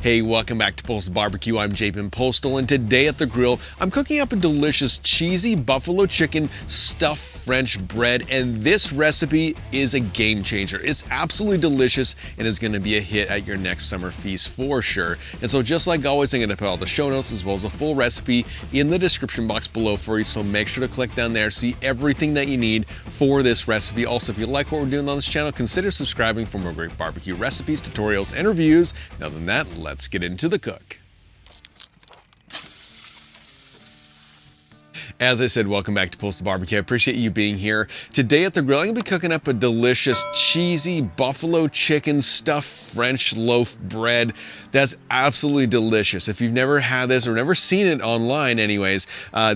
Hey, welcome back to Postal Barbecue. I'm Japin Postal, and today at the grill, I'm cooking up a delicious cheesy buffalo chicken stuffed French bread, and this recipe is a game changer. It's absolutely delicious and is going to be a hit at your next summer feast for sure. And so just like always, I'm going to put all the show notes as well as a full recipe in the description box below for you, so make sure to click down there, see everything that you need for this recipe. Also, if you like what we're doing on this channel, consider subscribing for more great barbecue recipes, tutorials, and reviews. Now, other than that, let's get into the cook. As I said, welcome back to Postal Barbecue. I appreciate you being here. Today at the grill, I'm gonna be cooking up a delicious cheesy buffalo chicken stuffed French loaf bread. That's absolutely delicious. If you've never had this or never seen it online anyways,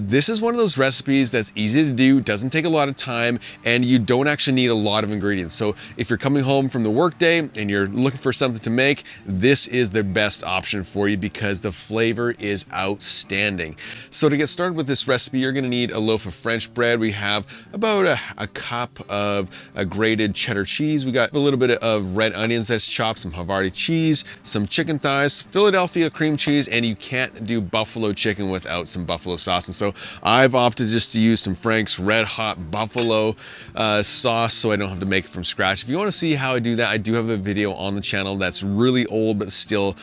this is one of those recipes that's easy to do, doesn't take a lot of time, and you don't actually need a lot of ingredients. So if you're coming home from the workday and you're looking for something to make, this is the best option for you because the flavor is outstanding. So to get started with this recipe, you're gonna need a loaf of French bread. We have about a cup of grated cheddar cheese. We got a little bit of red onions that's chopped, some Havarti cheese, some chicken thighs, Philadelphia cream cheese, and you can't do buffalo chicken without some buffalo sauce. And so I've opted just to use some Frank's Red Hot Buffalo sauce so I don't have to make it from scratch. If you want to see how I do that, I do have a video on the channel that's really old but still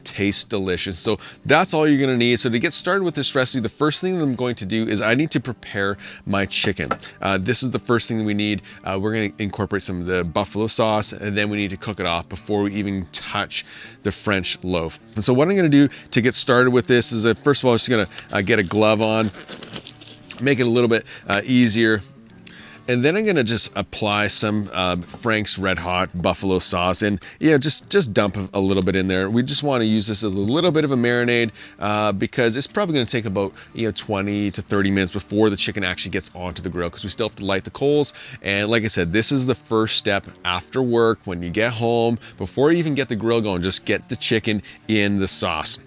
tastes delicious. So that's all you're gonna need. So to get started with this recipe, the first thing that I'm going to do is I need to prepare my chicken. This is the first thing that we need. We're going to incorporate some of the buffalo sauce, and then we need to cook it off before we even touch the French loaf. And so what I'm going to do to get started with this is first of all, I'm just going to get a glove on, make it a little bit easier. And then I'm gonna just apply some Frank's Red Hot Buffalo sauce, and yeah, just dump a little bit in there. We just want to use this as a little bit of a marinade because it's probably gonna take about 20 to 30 minutes before the chicken actually gets onto the grill, because we still have to light the coals. And like I said, this is the first step after work when you get home. Before you even get the grill going, just get the chicken in the sauce.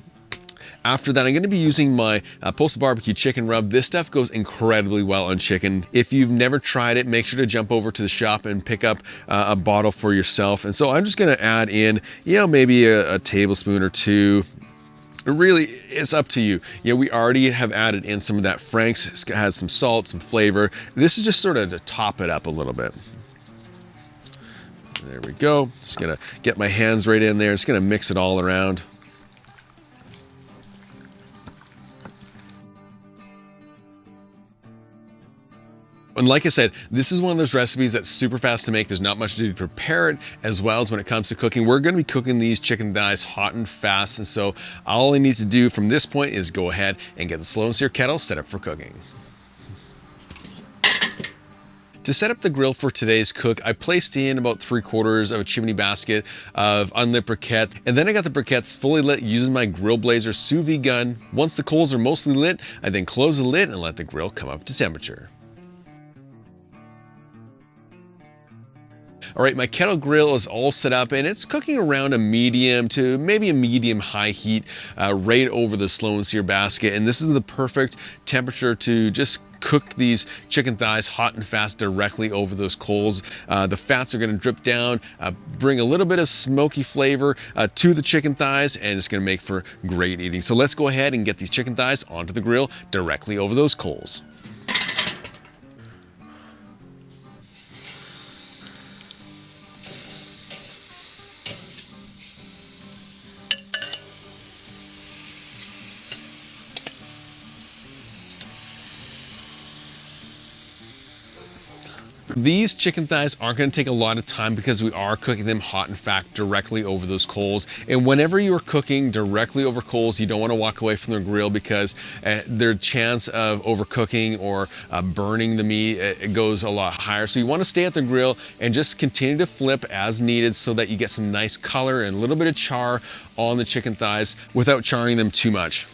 After that, I'm going to be using my Postal Barbecue chicken rub. This stuff goes incredibly well on chicken. If you've never tried it, make sure to jump over to the shop and pick up a bottle for yourself. And so I'm just going to add in, maybe a tablespoon or two. Really, it's up to you. We already have added in some of that Frank's. It has some salt, some flavor. This is just sort of to top it up a little bit. There we go. Just going to get my hands right in there. Just going to mix it all around. And like I said, this is one of those recipes that's super fast to make. There's not much to do to prepare it, as well as when it comes to cooking. We're gonna be cooking these chicken thighs hot and fast. And so all I need to do from this point is go ahead and get the slow and sear kettle set up for cooking. To set up the grill for today's cook, I placed in about 3/4 of a chimney basket of unlit briquettes, and then I got the briquettes fully lit using my Grill Blazer sous vide gun. Once the coals are mostly lit, I then close the lid and let the grill come up to temperature. All right, my Kettle Grill is all set up and it's cooking around a medium to maybe a medium high heat right over the slow and sear basket. And this is the perfect temperature to just cook these chicken thighs hot and fast directly over those coals. The fats are gonna drip down, bring a little bit of smoky flavor to the chicken thighs, and it's gonna make for great eating. So let's go ahead and get these chicken thighs onto the grill directly over those coals. These chicken thighs aren't going to take a lot of time because we are cooking them hot and fast directly over those coals. And whenever you're cooking directly over coals, you don't want to walk away from the grill because their chance of overcooking or burning the meat it goes a lot higher. So you want to stay at the grill and just continue to flip as needed so that you get some nice color and a little bit of char on the chicken thighs without charring them too much.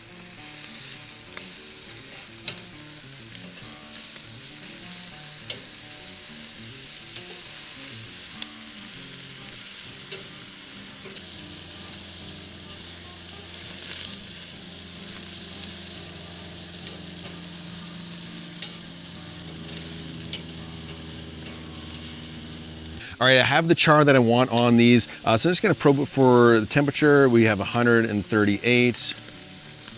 All right, I have the char that I want on these. So I'm just gonna probe it for the temperature. We have 138.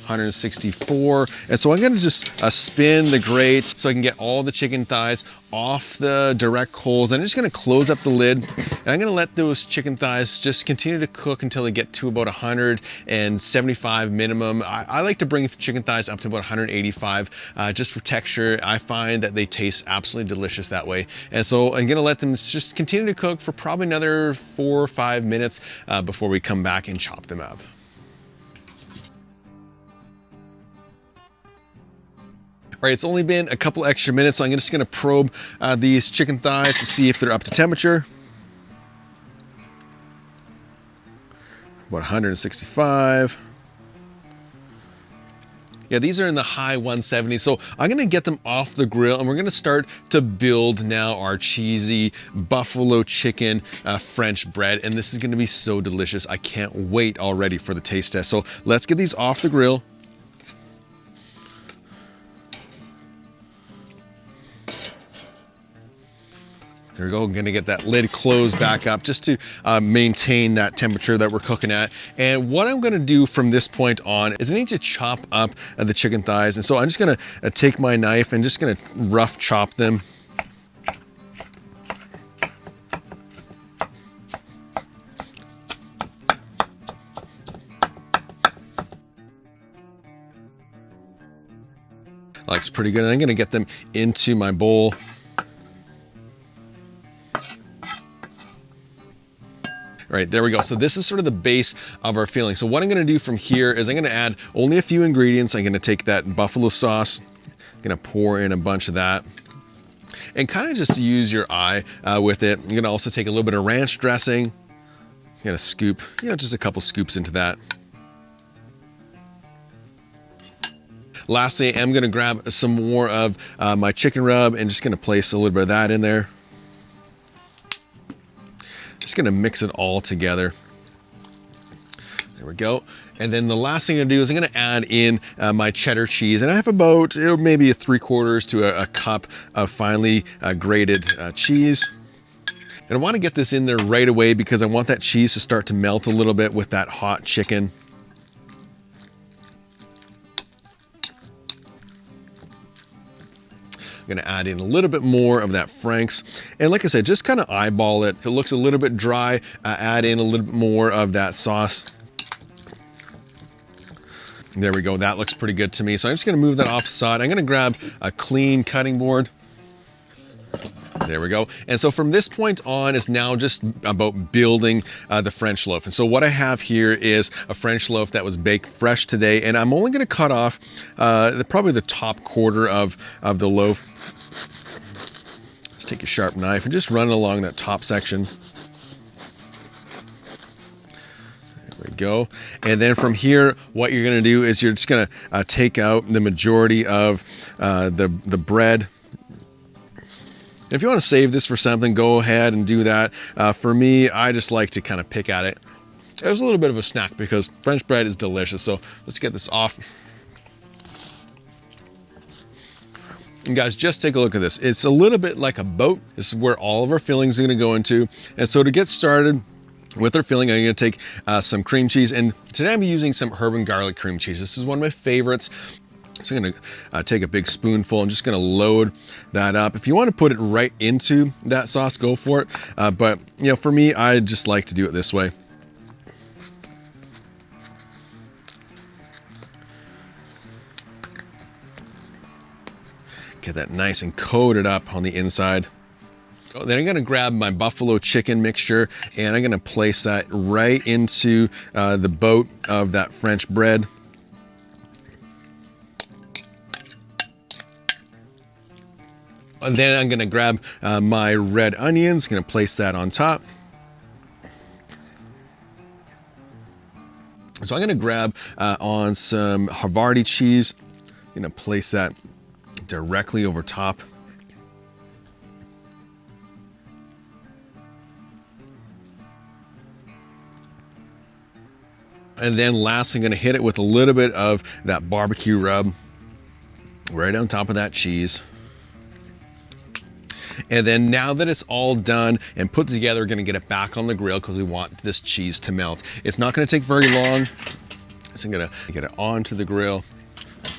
164. And so I'm gonna just spin the grate so I can get all the chicken thighs off the direct coals. I'm just gonna close up the lid, and I'm gonna let those chicken thighs just continue to cook until they get to about 175 minimum. I like to bring the chicken thighs up to about 185 just for texture. I find that they taste absolutely delicious that way. And so I'm gonna let them just continue to cook for probably another 4 or 5 minutes before we come back and chop them up. All right, it's only been a couple extra minutes, so I'm just gonna probe these chicken thighs to see if they're up to temperature. About 165. Yeah, these are in the high 170s. So I'm gonna get them off the grill, and we're gonna start to build now our cheesy buffalo chicken French bread. And this is gonna be so delicious. I can't wait already for the taste test. So let's get these off the grill. There we go. I'm gonna get that lid closed back up just to maintain that temperature that we're cooking at. And what I'm gonna do from this point on is I need to chop up the chicken thighs. And so I'm just gonna take my knife and just gonna rough chop them. Looks pretty good. And I'm gonna get them into my bowl. All right, there we go. So this is sort of the base of our filling. So what I'm gonna do from here is I'm gonna add only a few ingredients. I'm gonna take that buffalo sauce, I'm gonna pour in a bunch of that, and kind of just use your eye with it. I'm gonna also take a little bit of ranch dressing. I'm gonna scoop, just a couple scoops into that. Lastly, I'm gonna grab some more of my chicken rub and just gonna place a little bit of that in there. Just gonna mix it all together. There we go. And then the last thing I'm gonna do is I'm gonna add in my cheddar cheese. And I have about maybe a 3/4 to a cup of finely grated cheese. And I wanna get this in there right away because I want that cheese to start to melt a little bit with that hot chicken. I'm gonna add in a little bit more of that Frank's. And like I said, just kind of eyeball it. If it looks a little bit dry, add in a little bit more of that sauce. There we go, that looks pretty good to me. So I'm just gonna move that off the side. I'm gonna grab a clean cutting board. There we go. And so from this point on is now just about building the French loaf. And so what I have here is a French loaf that was baked fresh today. And I'm only gonna cut off probably the top quarter of the loaf. Just take a sharp knife and just run it along that top section. There we go. And then from here, what you're gonna do is you're just gonna take out the majority of the bread. If you want to save this for something, go ahead and do that. For me, I just like to kind of pick at it. It was a little bit of a snack because French bread is delicious. So let's get this off. And guys, just take a look at this. It's a little bit like a boat. This is where all of our fillings are going to go into. And so to get started with our filling, I'm going to take some cream cheese. And today I'm using some herb and garlic cream cheese. This is one of my favorites. So I'm gonna take a big spoonful. I'm just gonna load that up. If you want to put it right into that sauce, go for it. But for me, I just like to do it this way. Get that nice and coated up on the inside. Then I'm gonna grab my buffalo chicken mixture and I'm gonna place that right into the boat of that French bread. And then I'm gonna grab my red onions, gonna place that on top. So I'm gonna grab on some Havarti cheese, gonna place that directly over top. And then last, I'm gonna hit it with a little bit of that barbecue rub right on top of that cheese. And then now that it's all done and put together, we're gonna get it back on the grill because we want this cheese to melt. It's not gonna take very long. So I'm gonna get it onto the grill,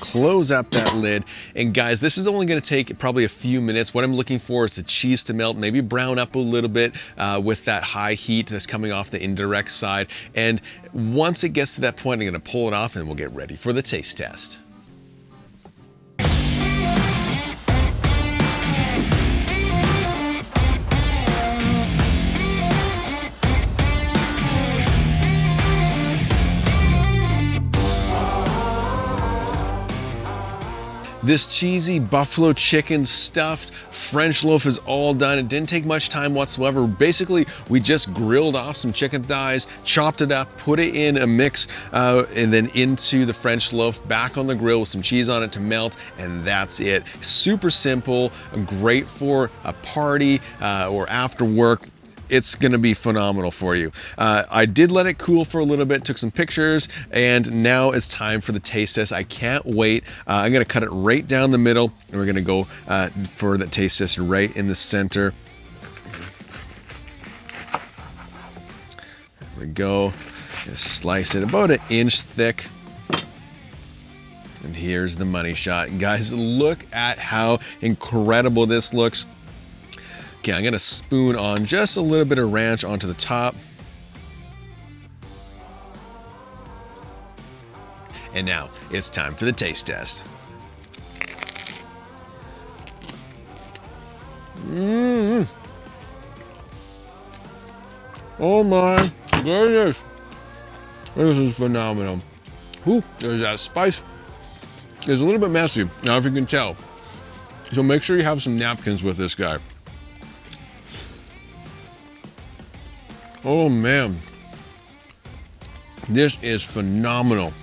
close up that lid. And guys, this is only gonna take probably a few minutes. What I'm looking for is the cheese to melt, maybe brown up a little bit with that high heat that's coming off the indirect side. And once it gets to that point, I'm gonna pull it off and we'll get ready for the taste test. This cheesy buffalo chicken stuffed French loaf is all done. It didn't take much time whatsoever. Basically, we just grilled off some chicken thighs, chopped it up, put it in a mix, and then into the French loaf, back on the grill with some cheese on it to melt, and that's it. Super simple, great for a party or after work. It's gonna be phenomenal for you. I did let it cool for a little bit, took some pictures, and now it's time for the taste test. I can't wait. I'm gonna cut it right down the middle, and we're gonna go for the taste test right in the center. There we go. Just slice it about an inch thick. And here's the money shot. Guys, look at how incredible this looks. Okay, I'm gonna spoon on just a little bit of ranch onto the top. And now it's time for the taste test. Oh my goodness. This is phenomenal. Whew, there's that spice. It's a little bit messy, now if you can tell. So make sure you have some napkins with this guy. Oh man, this is phenomenal.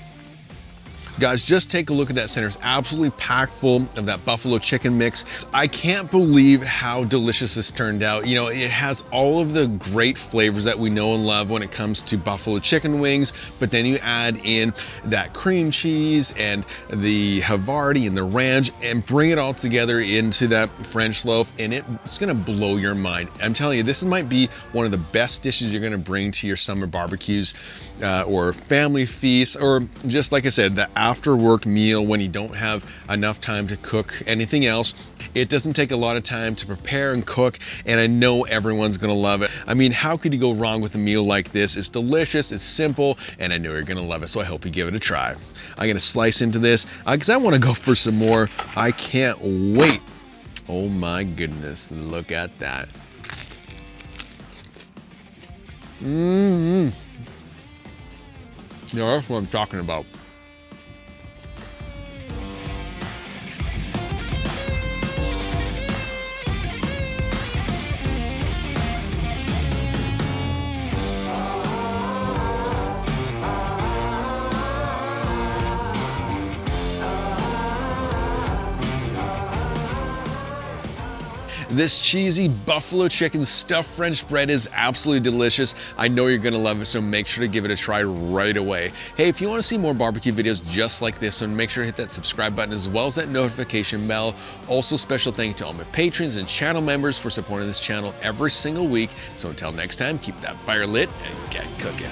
Guys, just take a look at that center. It's absolutely packed full of that buffalo chicken mix. I can't believe how delicious this turned out. You know, it has all of the great flavors that we know and love when it comes to buffalo chicken wings, but then you add in that cream cheese and the Havarti and the ranch and bring it all together into that French loaf, and it's gonna blow your mind. I'm telling you, this might be one of the best dishes you're gonna bring to your summer barbecues or family feasts, or just like I said, the after work meal when you don't have enough time to cook anything else. It doesn't take a lot of time to prepare and cook, and I know everyone's gonna love it. I mean, how could you go wrong with a meal like this? It's delicious, it's simple, and I know you're gonna love it, so I hope you give it a try. I'm gonna slice into this because I wanna go for some more. I can't wait. Oh my goodness, look at that. Yeah, that's what I'm talking about. This cheesy buffalo chicken stuffed French bread is absolutely delicious. I know you're gonna love it, so make sure to give it a try right away. Hey, if you wanna see more barbecue videos just like this one, make sure to hit that subscribe button as well as that notification bell. Also, special thank you to all my patrons and channel members for supporting this channel every single week. So until next time, keep that fire lit and get cooking.